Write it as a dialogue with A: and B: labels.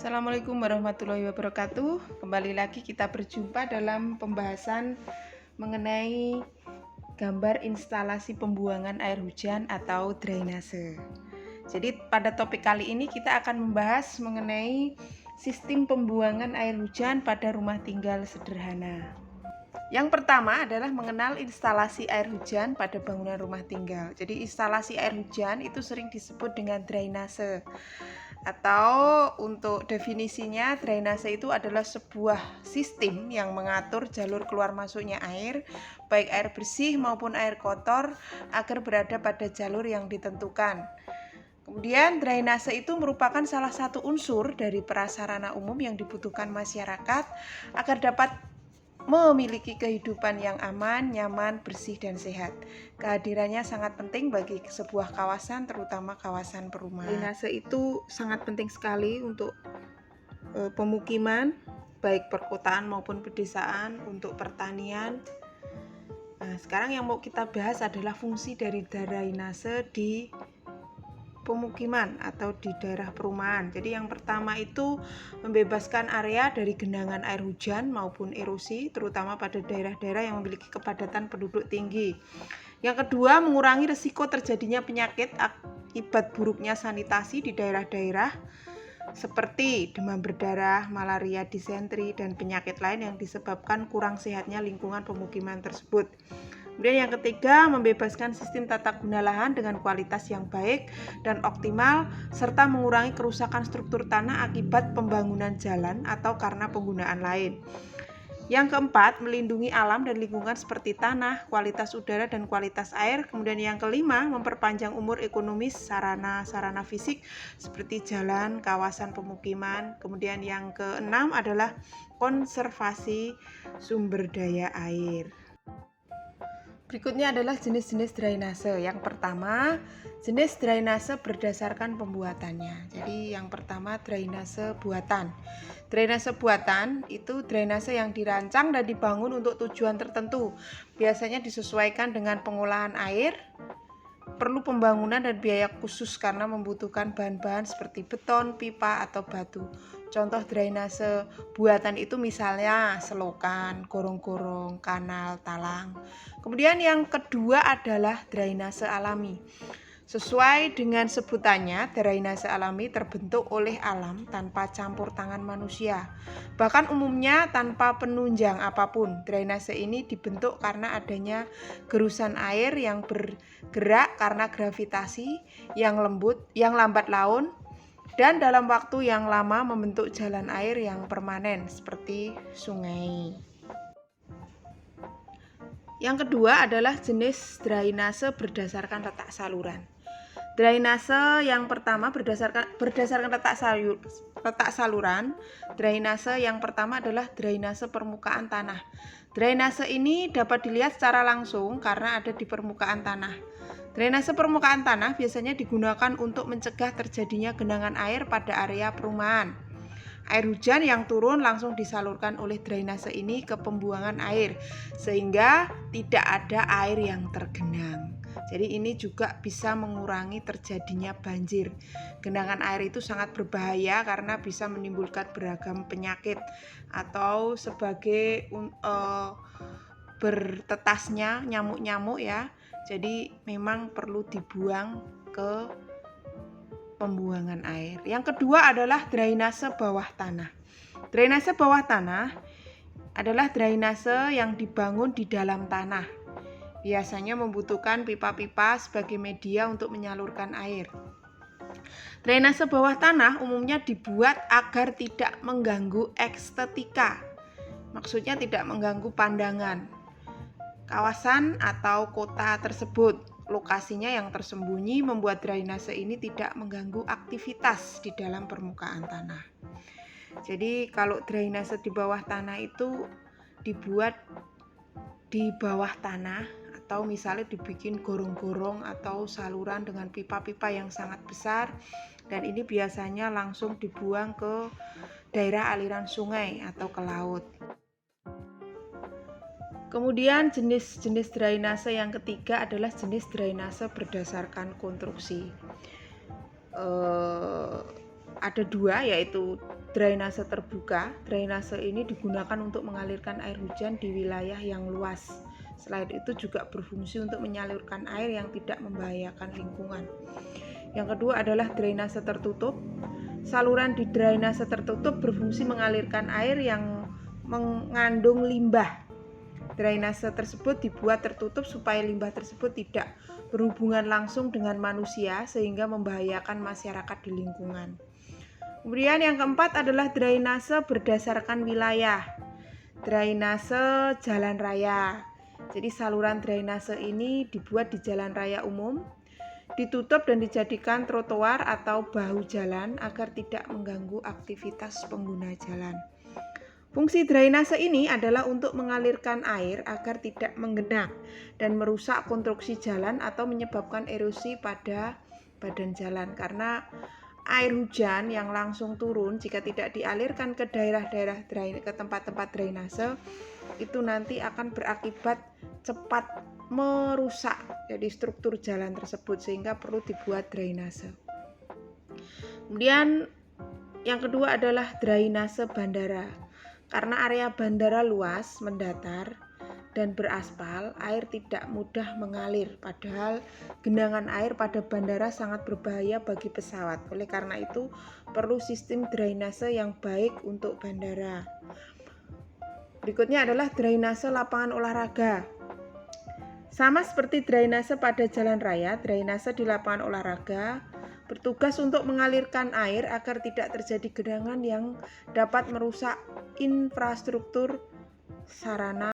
A: Assalamualaikum warahmatullahi wabarakatuh. Kembali lagi kita berjumpa dalam pembahasan mengenai gambar instalasi pembuangan air hujan atau drainase. Jadi pada topik kali ini kita akan membahas mengenai sistem pembuangan air hujan pada rumah tinggal sederhana. Yang pertama adalah mengenal instalasi air hujan pada bangunan rumah tinggal. Jadi instalasi air hujan itu sering disebut dengan drainase. Atau untuk definisinya, drainase itu adalah sebuah sistem yang mengatur jalur keluar masuknya air, baik air bersih maupun air kotor, agar berada pada jalur yang ditentukan. Kemudian drainase itu merupakan salah satu unsur dari prasarana umum yang dibutuhkan masyarakat agar dapat memiliki kehidupan yang aman, nyaman, bersih, dan sehat. Kehadirannya sangat penting bagi sebuah kawasan, terutama kawasan perumahan. Drainase itu sangat penting sekali untuk pemukiman, baik perkotaan maupun pedesaan, untuk pertanian. Nah, sekarang yang mau kita bahas adalah fungsi dari drainase di pemukiman atau di daerah perumahan. Jadi yang pertama itu membebaskan area dari genangan air hujan maupun erosi, terutama pada daerah-daerah yang memiliki kepadatan penduduk tinggi. Yang kedua, mengurangi risiko terjadinya penyakit akibat buruknya sanitasi di daerah-daerah seperti demam berdarah, malaria, disentri, dan penyakit lain yang disebabkan kurang sehatnya lingkungan pemukiman tersebut. Kemudian yang ketiga, membebaskan sistem tata guna lahan dengan kualitas yang baik dan optimal, serta mengurangi kerusakan struktur tanah akibat pembangunan jalan atau karena penggunaan lain. Yang keempat, melindungi alam dan lingkungan seperti tanah, kualitas udara, dan kualitas air. Kemudian yang kelima, memperpanjang umur ekonomis sarana-sarana fisik seperti jalan, kawasan pemukiman. Kemudian yang keenam adalah konservasi sumber daya air. Berikutnya adalah jenis-jenis drainase. Yang pertama, jenis drainase berdasarkan pembuatannya. Jadi yang pertama, drainase buatan. Drainase buatan itu drainase yang dirancang dan dibangun untuk tujuan tertentu. Biasanya disesuaikan dengan pengolahan air, perlu pembangunan dan biaya khusus karena membutuhkan bahan-bahan seperti beton, pipa, atau batu. Contoh drainase buatan itu misalnya selokan, gorong-gorong, kanal, talang. Kemudian yang kedua adalah drainase alami. Sesuai dengan sebutannya, drainase alami terbentuk oleh alam tanpa campur tangan manusia. Bahkan umumnya tanpa penunjang apapun. Drainase ini dibentuk karena adanya gerusan air yang bergerak karena gravitasi yang lambat laun, dan dalam waktu yang lama membentuk jalan air yang permanen seperti sungai. Yang kedua adalah jenis drainase berdasarkan letak saluran. Drainase yang pertama berdasarkan letak saluran. Drainase yang pertama adalah drainase permukaan tanah. Drainase ini dapat dilihat secara langsung karena ada di permukaan tanah. Drainase permukaan tanah biasanya digunakan untuk mencegah terjadinya genangan air pada area perumahan. Air hujan yang turun langsung disalurkan oleh drainase ini ke pembuangan air, sehingga tidak ada air yang tergenang. Jadi ini juga bisa mengurangi terjadinya banjir. Genangan air itu sangat berbahaya karena bisa menimbulkan beragam penyakit atau sebagai bertetasnya nyamuk-nyamuk ya. Jadi memang perlu dibuang ke pembuangan air. Yang kedua adalah drainase bawah tanah. Drainase bawah tanah adalah drainase yang dibangun di dalam tanah. Biasanya membutuhkan pipa-pipa sebagai media untuk menyalurkan air. Drainase bawah tanah umumnya dibuat agar tidak mengganggu estetika. Maksudnya tidak mengganggu pandangan kawasan atau kota tersebut. Lokasinya yang tersembunyi membuat drainase ini tidak mengganggu aktivitas di dalam permukaan tanah. Jadi kalau drainase di bawah tanah itu dibuat di bawah tanah, atau misalnya dibikin gorong-gorong atau saluran dengan pipa-pipa yang sangat besar, dan ini biasanya langsung dibuang ke daerah aliran sungai atau ke laut. Kemudian jenis-jenis drainase yang ketiga adalah jenis drainase berdasarkan konstruksi. Ada dua, yaitu drainase terbuka. Drainase ini digunakan untuk mengalirkan air hujan di wilayah yang luas. Selain itu juga berfungsi untuk menyalurkan air yang tidak membahayakan lingkungan. Yang kedua adalah drainase tertutup. Saluran di drainase tertutup berfungsi mengalirkan air yang mengandung limbah. Drainase tersebut dibuat tertutup supaya limbah tersebut tidak berhubungan langsung dengan manusia sehingga membahayakan masyarakat di lingkungan. Kemudian yang keempat adalah drainase berdasarkan wilayah. Drainase jalan raya. Jadi saluran drainase ini dibuat di jalan raya umum, ditutup dan dijadikan trotoar atau bahu jalan agar tidak mengganggu aktivitas pengguna jalan. Fungsi drainase ini adalah untuk mengalirkan air agar tidak menggenang dan merusak konstruksi jalan atau menyebabkan erosi pada badan jalan, karena air hujan yang langsung turun jika tidak dialirkan ke daerah-daerah ke tempat-tempat drainase itu nanti akan berakibat cepat merusak jadi struktur jalan tersebut, sehingga perlu dibuat drainase. Kemudian yang kedua adalah drainase bandara. Karena area bandara luas, mendatar, dan beraspal, air tidak mudah mengalir. Padahal genangan air pada bandara sangat berbahaya bagi pesawat. Oleh karena itu, perlu sistem drainase yang baik untuk bandara. Berikutnya adalah drainase lapangan olahraga. Sama seperti drainase pada jalan raya, drainase di lapangan olahraga bertugas untuk mengalirkan air agar tidak terjadi genangan yang dapat merusak infrastruktur sarana